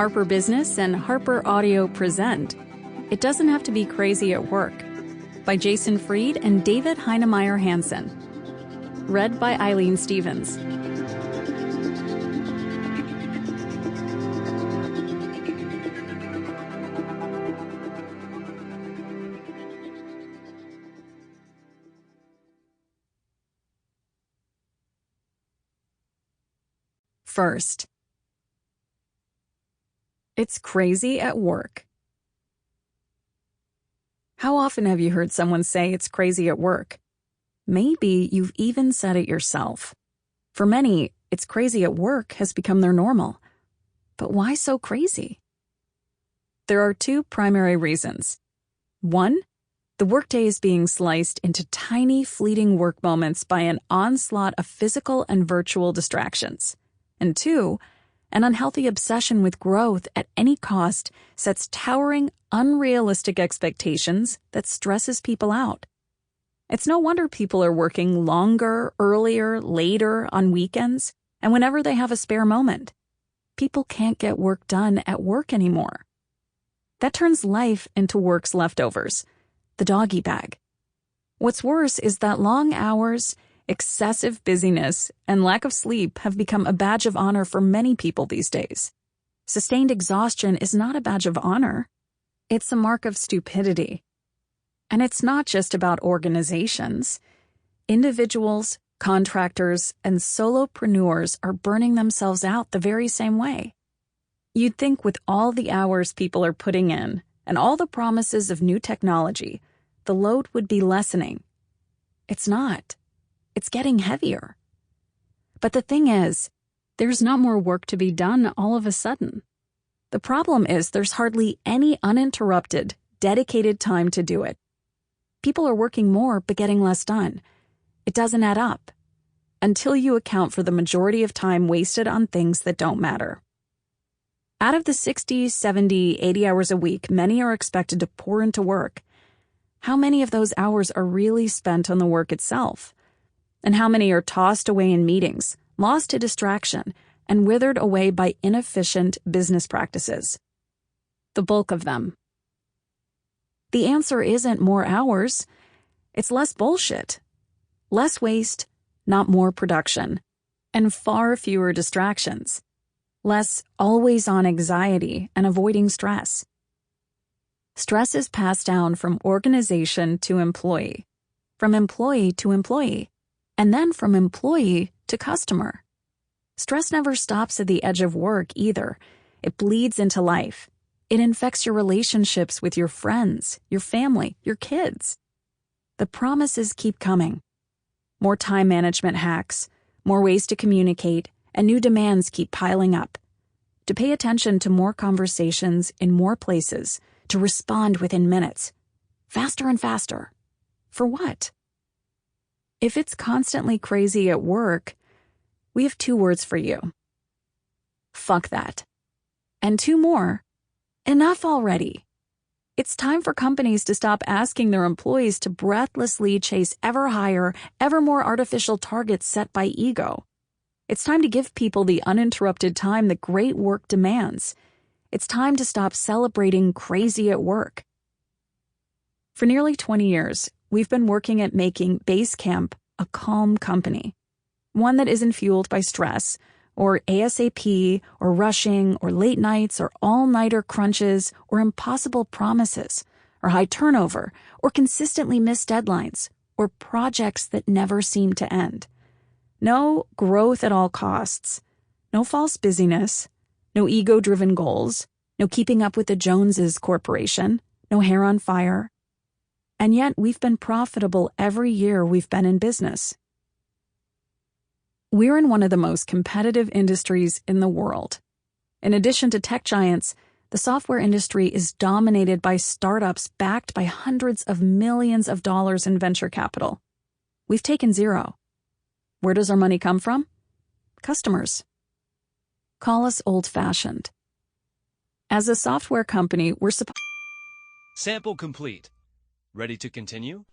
Harper Business and Harper Audio present It Doesn't Have to Be Crazy at Work by Jason Fried and David Heinemeier Hansson. Read by Eileen Stevens. First, it's crazy at work. How often have you heard someone say it's crazy at work? Maybe you've even said it yourself. For many, it's crazy at work has become their normal. But why so crazy? There are two primary reasons. One, the workday is being sliced into tiny, fleeting work moments by an onslaught of physical and virtual distractions. And two, an unhealthy obsession with growth at any cost sets towering, unrealistic expectations that stresses people out. It's no wonder people are working longer, earlier, later, on weekends, and whenever they have a spare moment. People can't get work done at work anymore. That turns life into work's leftovers, the doggy bag. What's worse is that long hours, excessive busyness, and lack of sleep have become a badge of honor for many people these days. Sustained exhaustion is not a badge of honor. It's a mark of stupidity. And it's not just about organizations. Individuals, contractors, and solopreneurs are burning themselves out the very same way. You'd think with all the hours people are putting in and all the promises of new technology, the load would be lessening. It's not. It's getting heavier. But the thing is, there's not more work to be done all of a sudden. The problem is there's hardly any uninterrupted, dedicated time to do it. People are working more but getting less done. It doesn't add up. Until you account for the majority of time wasted on things that don't matter. Out of the 60, 70, 80 hours a week many are expected to pour into work, how many of those hours are really spent on the work itself? And how many are tossed away in meetings, lost to distraction, and withered away by inefficient business practices? The bulk of them. The answer isn't more hours. It's less bullshit. Less waste, not more production. And far fewer distractions. Less always-on anxiety and avoiding stress. Stress is passed down from organization to employee, from employee to employee, and then from employee to customer. Stress never stops at the edge of work either. It bleeds into life. It infects your relationships with your friends, your family, your kids. The promises keep coming. More time management hacks, more ways to communicate, and new demands keep piling up. To pay attention to more conversations in more places, to respond within minutes. Faster and faster. For what? If it's constantly crazy at work, we have two words for you. Fuck that. And two more. Enough already. It's time for companies to stop asking their employees to breathlessly chase ever higher, ever more artificial targets set by ego. It's time to give people the uninterrupted time that great work demands. It's time to stop celebrating crazy at work. For nearly 20 years, we've been working at making Basecamp a calm company, one that isn't fueled by stress, or ASAP, or rushing, or late nights, or all-nighter crunches, or impossible promises, or high turnover, or consistently missed deadlines, or projects that never seem to end. No growth at all costs, no false busyness, no ego-driven goals, no keeping up with the Joneses Corporation, no hair on fire. And yet we've been profitable every year we've been in business. We're in one of the most competitive industries in the world. In addition to tech giants, the software industry is dominated by startups backed by hundreds of millions of dollars in venture capital. We've taken zero. Where does our money come from? Customers. Call us old-fashioned. As a software company, we're Sample complete. Ready to continue?